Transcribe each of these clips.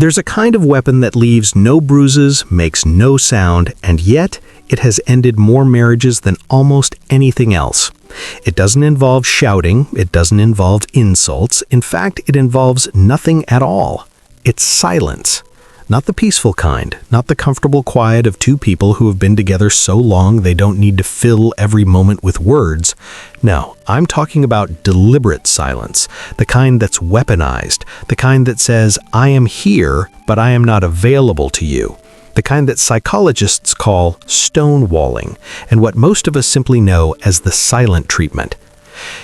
There's a kind of weapon that leaves no bruises, makes no sound, and yet it has ended more marriages than almost anything else. It doesn't involve shouting, it doesn't involve insults, in fact, it involves nothing at all. It's silence. Not the peaceful kind, not the comfortable quiet of two people who have been together so long they don't need to fill every moment with words. No, I'm talking about deliberate silence, the kind that's weaponized, the kind that says, I am here, but I am not available to you. The kind that psychologists call stonewalling, and what most of us simply know as the silent treatment.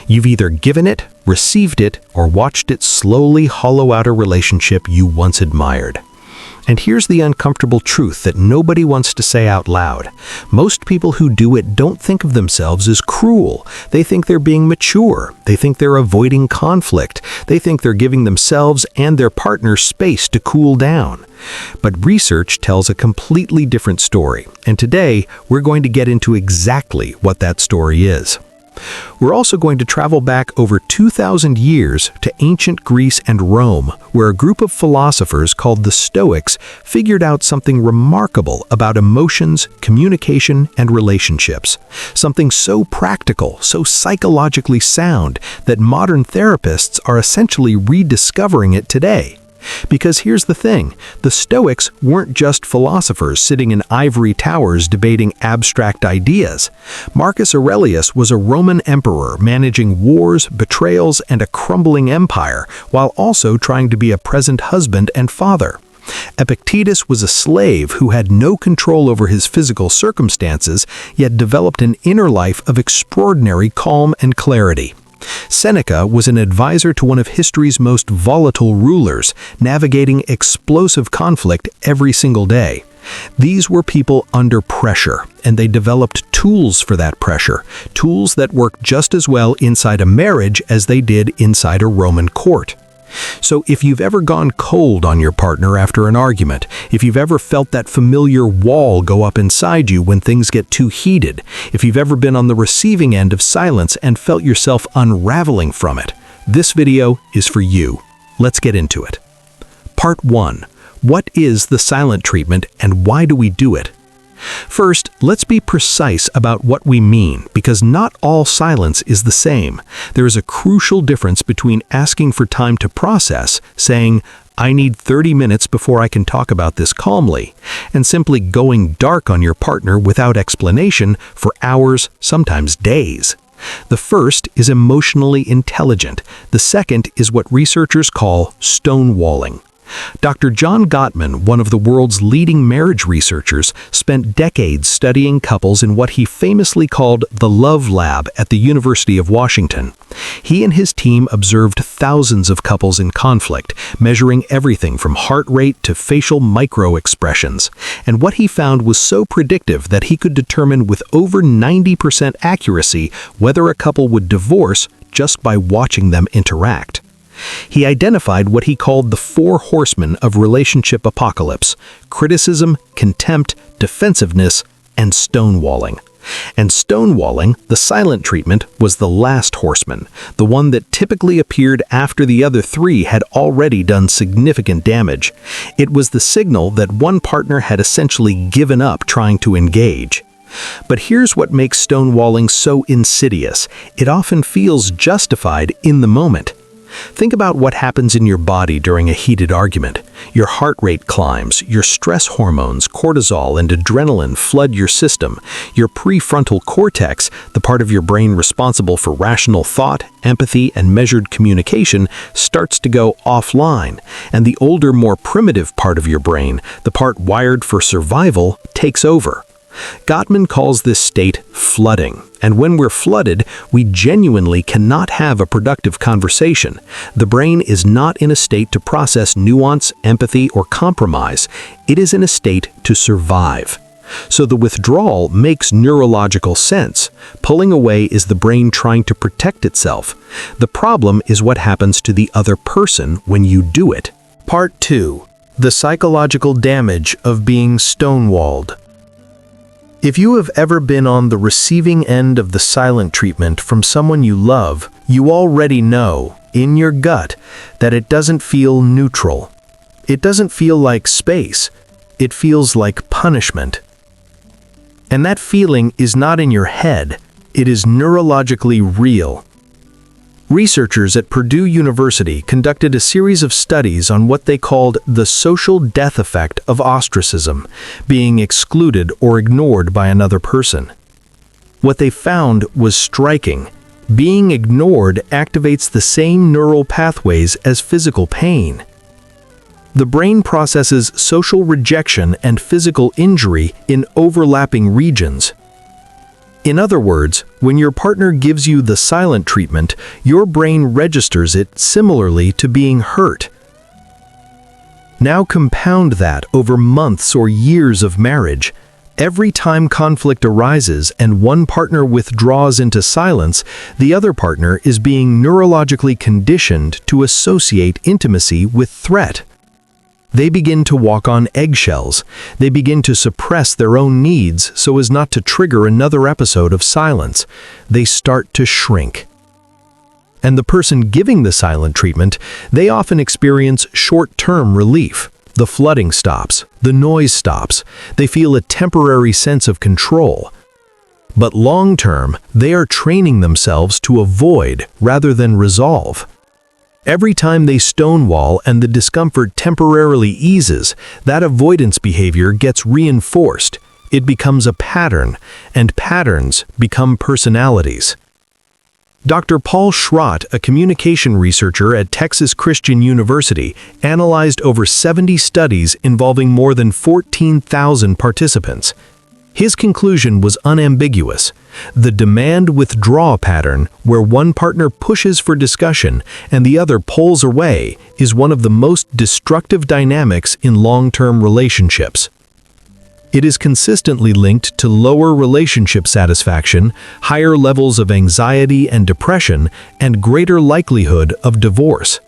You've either given it, received it, or watched it slowly hollow out a relationship you once admired. And here's the uncomfortable truth that nobody wants to say out loud. Most people who do it don't think of themselves as cruel. They think they're being mature. They think they're avoiding conflict. They think they're giving themselves and their partner space to cool down. But research tells a completely different story, and today we're going to get into exactly what that story is. We're also going to travel back over 2,000 years to ancient Greece and Rome, where a group of philosophers called the Stoics figured out something remarkable about emotions, communication, and relationships. Something so practical, so psychologically sound, that modern therapists are essentially rediscovering it today. Because here's the thing, the Stoics weren't just philosophers sitting in ivory towers debating abstract ideas. Marcus Aurelius was a Roman emperor managing wars, betrayals, and a crumbling empire, while also trying to be a present husband and father. Epictetus was a slave who had no control over his physical circumstances, yet developed an inner life of extraordinary calm and clarity. Seneca was an advisor to one of history's most volatile rulers, navigating explosive conflict every single day. These were people under pressure, and they developed tools for that pressure, tools that worked just as well inside a marriage as they did inside a Roman court. So if you've ever gone cold on your partner after an argument, if you've ever felt that familiar wall go up inside you when things get too heated, if you've ever been on the receiving end of silence and felt yourself unraveling from it, this video is for you. Let's get into it. Part 1. What is the silent treatment and why do we do it? First, let's be precise about what we mean, because not all silence is the same. There is a crucial difference between asking for time to process, saying, I need 30 minutes before I can talk about this calmly, and simply going dark on your partner without explanation for hours, sometimes days. The first is emotionally intelligent. The second is what researchers call stonewalling. Dr. John Gottman, one of the world's leading marriage researchers, spent decades studying couples in what he famously called the Love Lab at the University of Washington. He and his team observed thousands of couples in conflict, measuring everything from heart rate to facial micro-expressions. And what he found was so predictive that he could determine with over 90% accuracy whether a couple would divorce just by watching them interact. He identified what he called the 4 horsemen of relationship apocalypse: criticism, contempt, defensiveness, and stonewalling. And stonewalling, the silent treatment, was the last horseman, the one that typically appeared after the other 3 had already done significant damage. It was the signal that one partner had essentially given up trying to engage. But here's what makes stonewalling so insidious. It often feels justified in the moment. Think about what happens in your body during a heated argument. Your heart rate climbs, your stress hormones, cortisol, and adrenaline flood your system. Your prefrontal cortex, the part of your brain responsible for rational thought, empathy, and measured communication, starts to go offline. And the older, more primitive part of your brain, the part wired for survival, takes over. Gottman calls this state flooding, and when we're flooded, we genuinely cannot have a productive conversation. The brain is not in a state to process nuance, empathy, or compromise. It is in a state to survive. So the withdrawal makes neurological sense. Pulling away is the brain trying to protect itself. The problem is what happens to the other person when you do it. Part 2. The psychological damage of being stonewalled. If you have ever been on the receiving end of the silent treatment from someone you love, you already know, in your gut, that it doesn't feel neutral. It doesn't feel like space. It feels like punishment. And that feeling is not in your head. It is neurologically real. Researchers at Purdue University conducted a series of studies on what they called the social death effect of ostracism, being excluded or ignored by another person. What they found was striking. Being ignored activates the same neural pathways as physical pain. The brain processes social rejection and physical injury in overlapping regions. In other words, when your partner gives you the silent treatment, your brain registers it similarly to being hurt. Now compound that over months or years of marriage. Every time conflict arises and one partner withdraws into silence, the other partner is being neurologically conditioned to associate intimacy with threat. They begin to walk on eggshells. They begin to suppress their own needs so as not to trigger another episode of silence. They start to shrink. And the person giving the silent treatment, they often experience short-term relief. The flooding stops. The noise stops. They feel a temporary sense of control. But long-term, they are training themselves to avoid rather than resolve. Every time they stonewall and the discomfort temporarily eases, that avoidance behavior gets reinforced. It becomes a pattern, and patterns become personalities. Dr. Paul Schrott, a communication researcher at Texas Christian University, analyzed over 70 studies involving more than 14,000 participants. His conclusion was unambiguous. The demand-withdraw pattern, where one partner pushes for discussion and the other pulls away, is one of the most destructive dynamics in long-term relationships. It is consistently linked to lower relationship satisfaction, higher levels of anxiety and depression, and greater likelihood of divorce.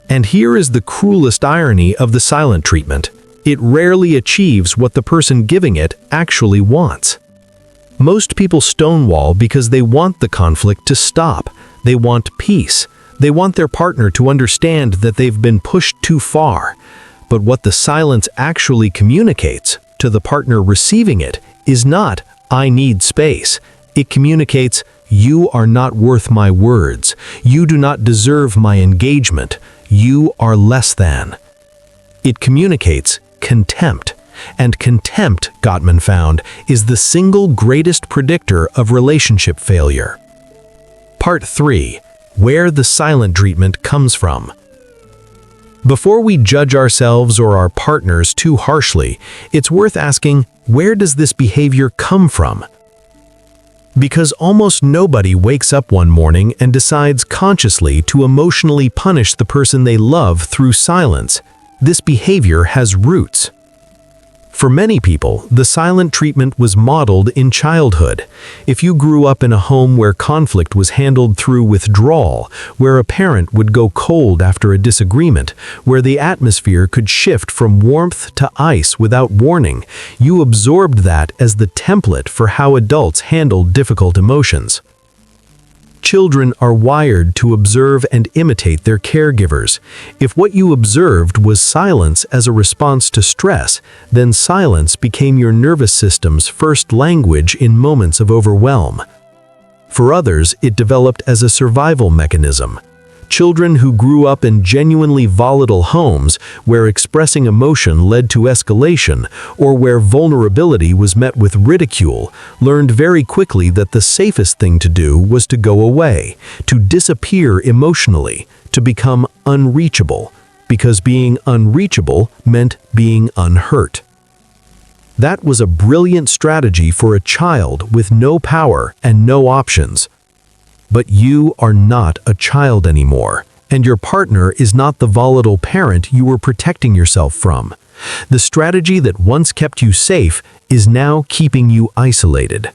And here is the cruelest irony of the silent treatment. It rarely achieves what the person giving it actually wants. Most people stonewall because they want the conflict to stop. They want peace. They want their partner to understand that they've been pushed too far. But what the silence actually communicates to the partner receiving it is not, "I need space." It communicates, "You are not worth my words. You do not deserve my engagement. You are less than." It communicates contempt. And contempt, Gottman found, is the single greatest predictor of relationship failure. Part 3. Where the silent treatment comes from. Before we judge ourselves or our partners too harshly, it's worth asking, where does this behavior come from? Because almost nobody wakes up one morning and decides consciously to emotionally punish the person they love through silence. This behavior has roots. For many people, the silent treatment was modeled in childhood. If you grew up in a home where conflict was handled through withdrawal, where a parent would go cold after a disagreement, where the atmosphere could shift from warmth to ice without warning, you absorbed that as the template for how adults handle difficult emotions. Children are wired to observe and imitate their caregivers. If what you observed was silence as a response to stress, then silence became your nervous system's first language in moments of overwhelm. For others, it developed as a survival mechanism. Children who grew up in genuinely volatile homes, where expressing emotion led to escalation, or where vulnerability was met with ridicule, learned very quickly that the safest thing to do was to go away, to disappear emotionally, to become unreachable, because being unreachable meant being unhurt. That was a brilliant strategy for a child with no power and no options. But you are not a child anymore, and your partner is not the volatile parent you were protecting yourself from. The strategy that once kept you safe is now keeping you isolated.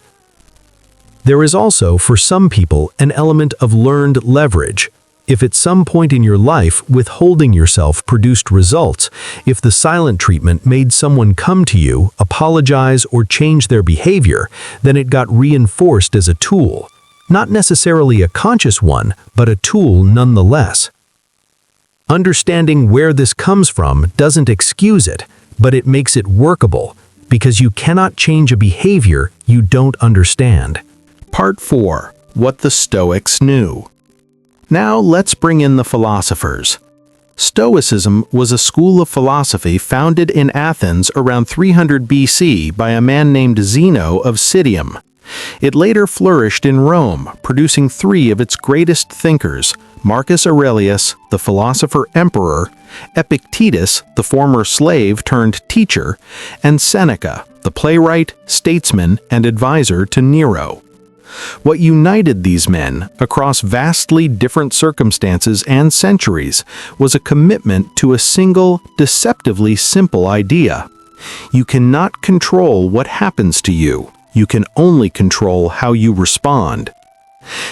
There is also, for some people, an element of learned leverage. If at some point in your life withholding yourself produced results, if the silent treatment made someone come to you, apologize, or change their behavior, then it got reinforced as a tool. Not necessarily a conscious one, but a tool nonetheless. Understanding where this comes from doesn't excuse it, but it makes it workable, because you cannot change a behavior you don't understand. Part 4. What the Stoics knew. Now let's bring in the philosophers. Stoicism was a school of philosophy founded in Athens around 300 BC by a man named Zeno of Citium. It later flourished in Rome, producing three of its greatest thinkers: Marcus Aurelius, the philosopher-emperor; Epictetus, the former slave-turned-teacher; and Seneca, the playwright, statesman, and advisor to Nero. What united these men, across vastly different circumstances and centuries, was a commitment to a single, deceptively simple idea. You cannot control what happens to you. You can only control how you respond.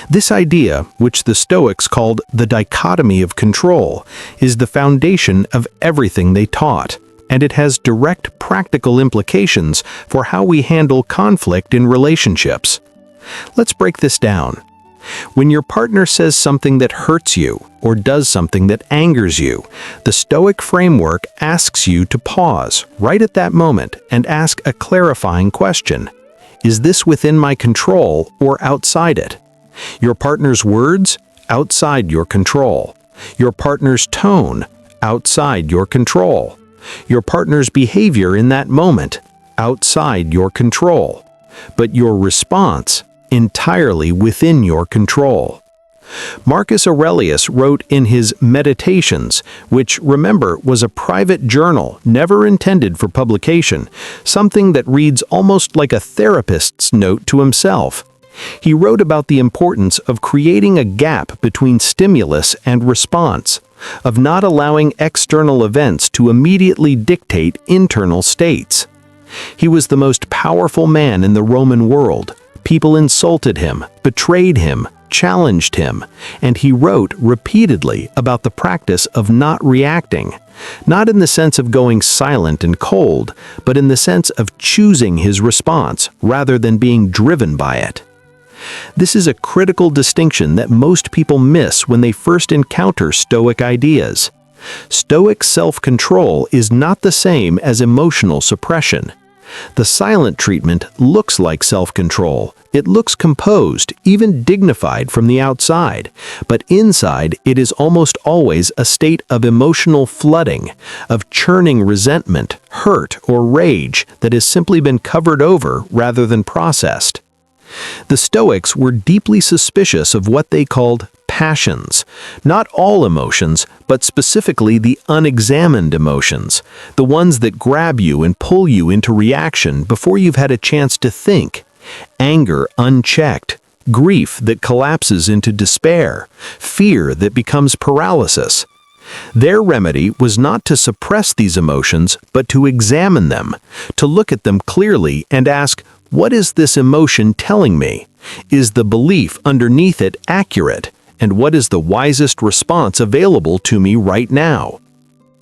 This idea, which the Stoics called the dichotomy of control, is the foundation of everything they taught, and it has direct practical implications for how we handle conflict in relationships. Let's break this down. When your partner says something that hurts you or does something that angers you, the Stoic framework asks you to pause right at that moment and ask a clarifying question. Is this within my control or outside it? Your partner's words? Outside your control. Your partner's tone? Outside your control. Your partner's behavior in that moment? Outside your control. But your response? Entirely within your control. Marcus Aurelius wrote in his Meditations, which, remember, was a private journal never intended for publication, something that reads almost like a therapist's note to himself. He wrote about the importance of creating a gap between stimulus and response, of not allowing external events to immediately dictate internal states. He was the most powerful man in the Roman world. People insulted him, betrayed him, challenged him, and he wrote repeatedly about the practice of not reacting, not in the sense of going silent and cold, but in the sense of choosing his response rather than being driven by it. This is a critical distinction that most people miss when they first encounter Stoic ideas. Stoic self-control is not the same as emotional suppression. The silent treatment looks like self-control. It looks composed, even dignified from the outside, but inside it is almost always a state of emotional flooding, of churning resentment, hurt, or rage that has simply been covered over rather than processed. The Stoics were deeply suspicious of what they called passions, not all emotions, but specifically the unexamined emotions, the ones that grab you and pull you into reaction before you've had a chance to think. Anger unchecked, grief that collapses into despair, fear that becomes paralysis. Their remedy was not to suppress these emotions, but to examine them, to look at them clearly and ask, what is this emotion telling me? Is the belief underneath it accurate? And what is the wisest response available to me right now?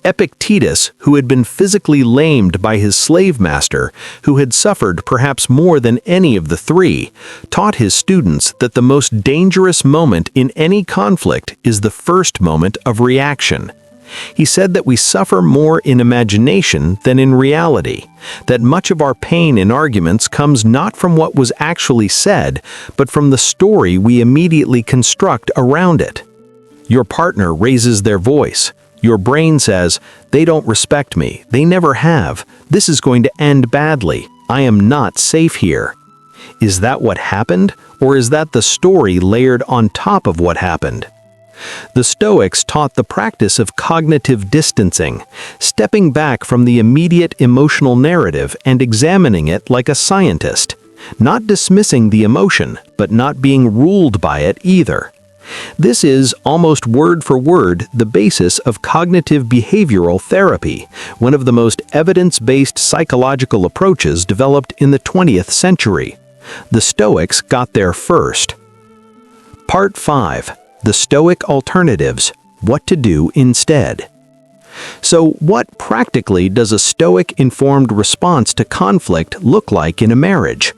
Epictetus, who had been physically lamed by his slave master, who had suffered perhaps more than any of the three, taught his students that the most dangerous moment in any conflict is the first moment of reaction. He said that we suffer more in imagination than in reality, that much of our pain in arguments comes not from what was actually said, but from the story we immediately construct around it. Your partner raises their voice. Your brain says, they don't respect me, they never have, this is going to end badly, I am not safe here. Is that what happened, or is that the story layered on top of what happened? The Stoics taught the practice of cognitive distancing, stepping back from the immediate emotional narrative and examining it like a scientist, not dismissing the emotion, but not being ruled by it either. This is, almost word for word, the basis of cognitive behavioral therapy, one of the most evidence-based psychological approaches developed in the 20th century. The Stoics got there first. Part 5. The Stoic Alternatives, What to Do Instead. So, what practically does a Stoic-informed response to conflict look like in a marriage?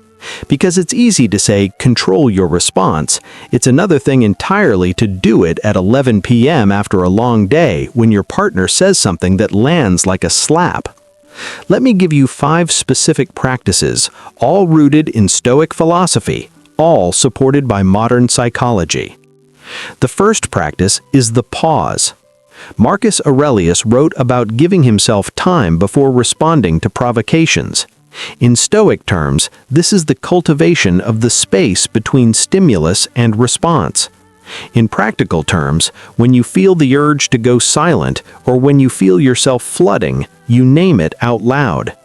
Because it's easy to say, control your response. It's another thing entirely to do it at 11 p.m. after a long day when your partner says something that lands like a slap. Let me give you 5 specific practices, all rooted in Stoic philosophy, all supported by modern psychology. The first practice is the pause. Marcus Aurelius wrote about giving himself time before responding to provocations. In Stoic terms, this is the cultivation of the space between stimulus and response. In practical terms, when you feel the urge to go silent or when you feel yourself flooding, you name it out loud.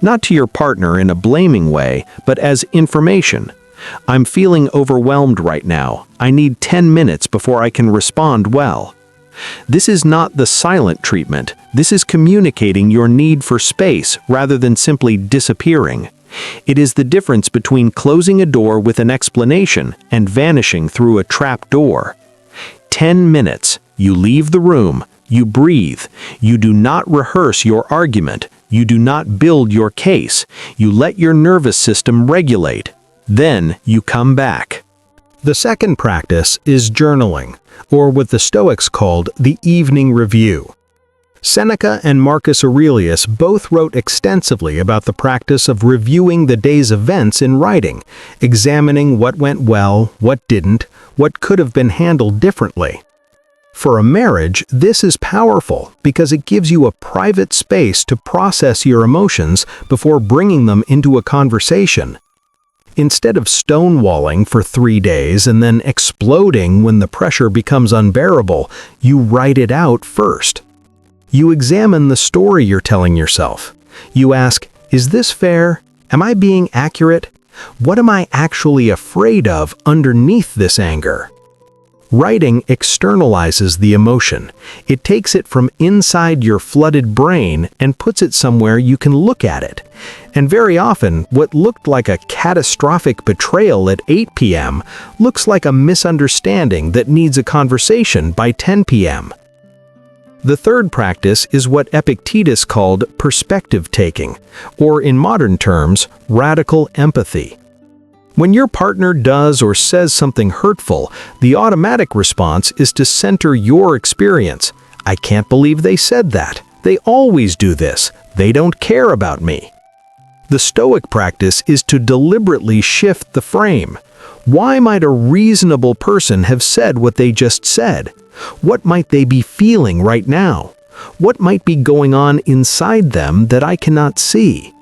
Not to your partner in a blaming way, but as information. I'm feeling overwhelmed right now. I need 10 minutes before I can respond well. This is not the silent treatment. This is communicating your need for space rather than simply disappearing. It is the difference between closing a door with an explanation and vanishing through a trap door. 10 minutes. You leave the room. You breathe. You do not rehearse your argument. You do not build your case. You let your nervous system regulate. Then you come back. The second practice is journaling, or what the Stoics called the evening review. Seneca and Marcus Aurelius both wrote extensively about the practice of reviewing the day's events in writing, examining what went well, what didn't, what could have been handled differently. For a marriage, this is powerful because it gives you a private space to process your emotions before bringing them into a conversation. Instead of stonewalling for 3 days and then exploding when the pressure becomes unbearable, you write it out first. You examine the story you're telling yourself. You ask, is this fair? Am I being accurate? What am I actually afraid of underneath this anger? Writing externalizes the emotion. It takes it from inside your flooded brain and puts it somewhere you can look at it. And very often, what looked like a catastrophic betrayal at 8 p.m. looks like a misunderstanding that needs a conversation by 10 p.m. The third practice is what Epictetus called perspective taking, or in modern terms, radical empathy. When your partner does or says something hurtful, the automatic response is to center your experience. I can't believe they said that. They always do this. They don't care about me. The Stoic practice is to deliberately shift the frame. Why might a reasonable person have said what they just said? What might they be feeling right now? What might be going on inside them that I cannot see?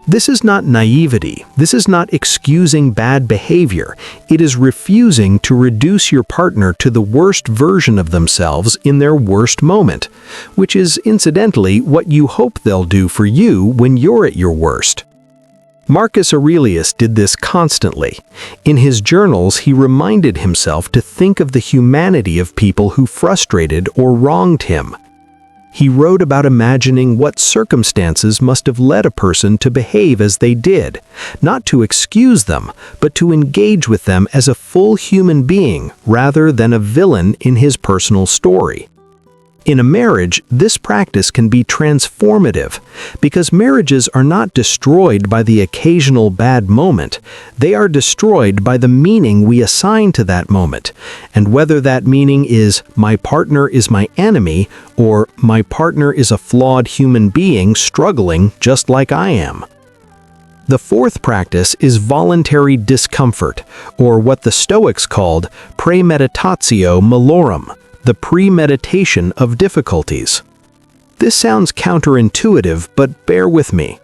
This is not naivety. This is not excusing bad behavior. It is refusing to reduce your partner to the worst version of themselves in their worst moment, which is incidentally what you hope they'll do for you when you're at your worst. Marcus Aurelius did this constantly. In his journals, he reminded himself to think of the humanity of people who frustrated or wronged him. He wrote about imagining what circumstances must have led a person to behave as they did, not to excuse them, but to engage with them as a full human being rather than a villain in his personal story. In a marriage, this practice can be transformative because marriages are not destroyed by the occasional bad moment. They are destroyed by the meaning we assign to that moment, and whether that meaning is my partner is my enemy or my partner is a flawed human being struggling just like I am. The fourth practice is voluntary discomfort, or what the Stoics called premeditatio malorum, the premeditation of difficulties. This sounds counterintuitive, but bear with me.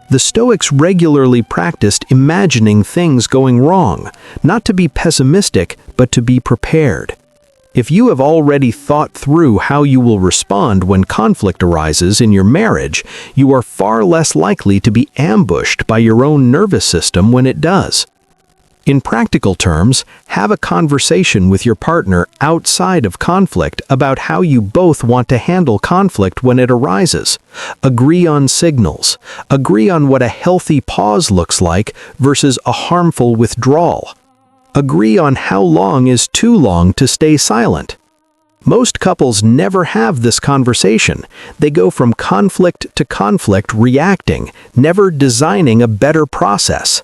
The Stoics regularly practiced imagining things going wrong, not to be pessimistic, but to be prepared. If you have already thought through how you will respond when conflict arises in your marriage, you are far less likely to be ambushed by your own nervous system when it does. In practical terms, have a conversation with your partner outside of conflict about how you both want to handle conflict when it arises. Agree on signals. Agree on what a healthy pause looks like versus a harmful withdrawal. Agree on how long is too long to stay silent. Most couples never have this conversation. They go from conflict to conflict reacting, never designing a better process.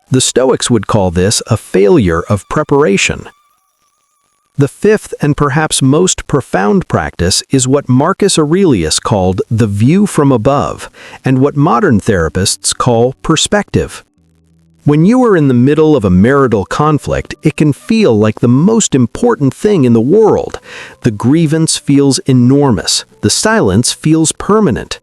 The Stoics would call this a failure of preparation. The fifth and perhaps most profound practice is what Marcus Aurelius called the view from above, and what modern therapists call perspective. When you are in the middle of a marital conflict, it can feel like the most important thing in the world. The grievance feels enormous. The silence feels permanent.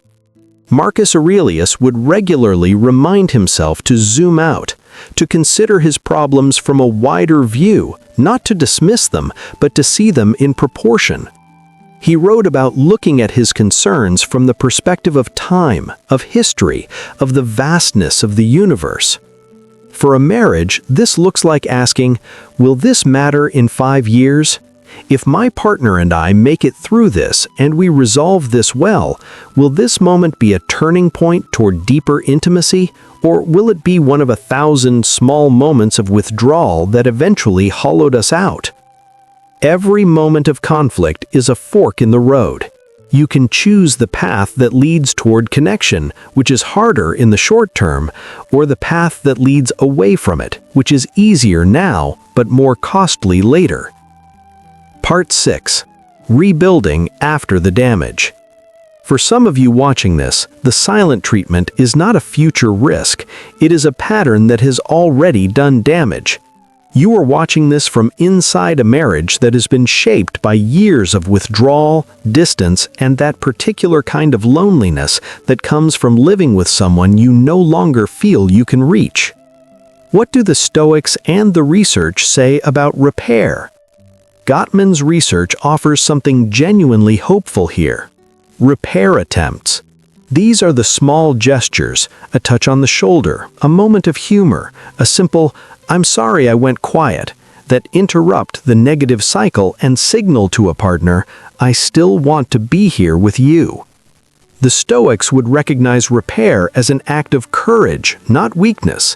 Marcus Aurelius would regularly remind himself to zoom out, to consider his problems from a wider view, not to dismiss them, but to see them in proportion. He wrote about looking at his concerns from the perspective of time, of history, of the vastness of the universe. For a marriage, this looks like asking, will this matter in 5 years? If my partner and I make it through this and we resolve this well, will this moment be a turning point toward deeper intimacy, or will it be one of 1,000 small moments of withdrawal that eventually hollowed us out? Every moment of conflict is a fork in the road. You can choose the path that leads toward connection, which is harder in the short term, or the path that leads away from it, which is easier now but more costly later. Part 6. Rebuilding after the damage. For some of you watching this, the silent treatment is not a future risk, it is a pattern that has already done damage. You are watching this from inside a marriage that has been shaped by years of withdrawal, distance, and that particular kind of loneliness that comes from living with someone you no longer feel you can reach. What do the Stoics and the research say about repair? Gottman's research offers something genuinely hopeful here. Repair attempts. These are the small gestures, a touch on the shoulder, a moment of humor, a simple, "I'm sorry I went quiet," that interrupt the negative cycle and signal to a partner, "I still want to be here with you." The Stoics would recognize repair as an act of courage, not weakness.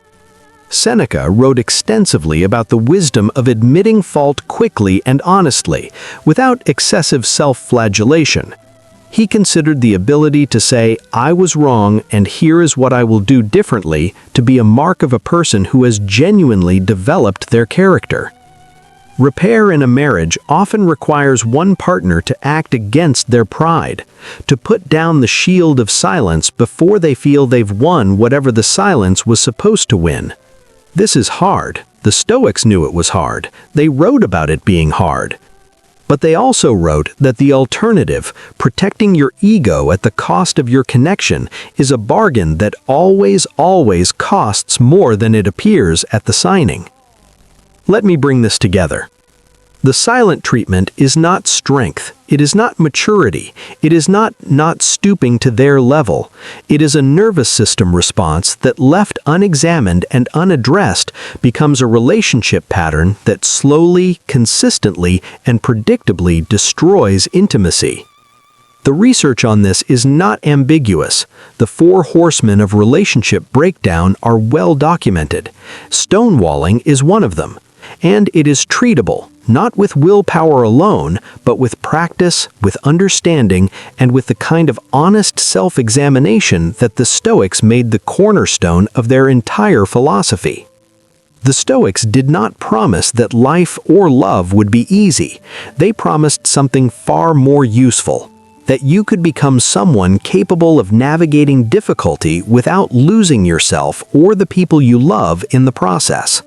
Seneca wrote extensively about the wisdom of admitting fault quickly and honestly, without excessive self-flagellation. He considered the ability to say, "I was wrong and here is what I will do differently," to be a mark of a person who has genuinely developed their character. Repair in a marriage often requires one partner to act against their pride, to put down the shield of silence before they feel they've won whatever the silence was supposed to win. This is hard. The Stoics knew it was hard. They wrote about it being hard. But they also wrote that the alternative, protecting your ego at the cost of your connection, is a bargain that always costs more than it appears at the signing. Let me bring this together. The silent treatment is not strength. It is not maturity. It is not stooping to their level. It is a nervous system response that, left unexamined and unaddressed, becomes a relationship pattern that slowly, consistently, and predictably destroys intimacy. The research on this is not ambiguous. The 4 horsemen of relationship breakdown are well documented. Stonewalling is one of them. And it is treatable, not with willpower alone, but with practice, with understanding, and with the kind of honest self-examination that the Stoics made the cornerstone of their entire philosophy. The Stoics did not promise that life or love would be easy. They promised something far more useful, that you could become someone capable of navigating difficulty without losing yourself or the people you love in the process.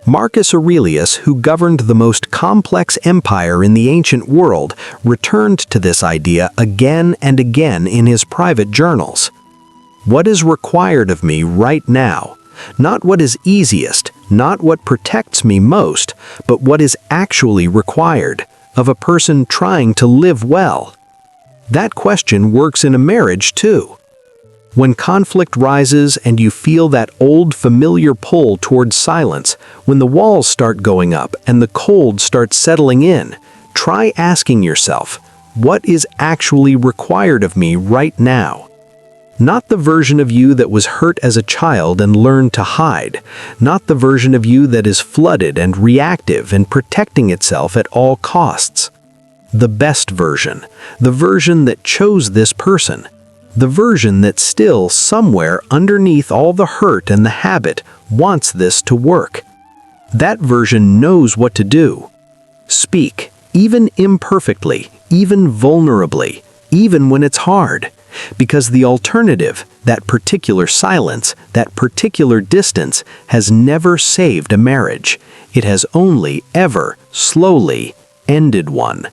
Marcus Aurelius, who governed the most complex empire in the ancient world, returned to this idea again and again in his private journals. What is required of me right now? Not what is easiest, not what protects me most, but what is actually required of a person trying to live well. That question works in a marriage too. When conflict rises and you feel that old familiar pull towards silence, when the walls start going up and the cold starts settling in, try asking yourself, what is actually required of me right now? Not the version of you that was hurt as a child and learned to hide, not the version of you that is flooded and reactive and protecting itself at all costs. The best version, the version that chose this person. The version that still, somewhere underneath all the hurt and the habit, wants this to work. That version knows what to do. Speak, even imperfectly, even vulnerably, even when it's hard. Because the alternative, that particular silence, that particular distance, has never saved a marriage. It has only ever, slowly, ended one.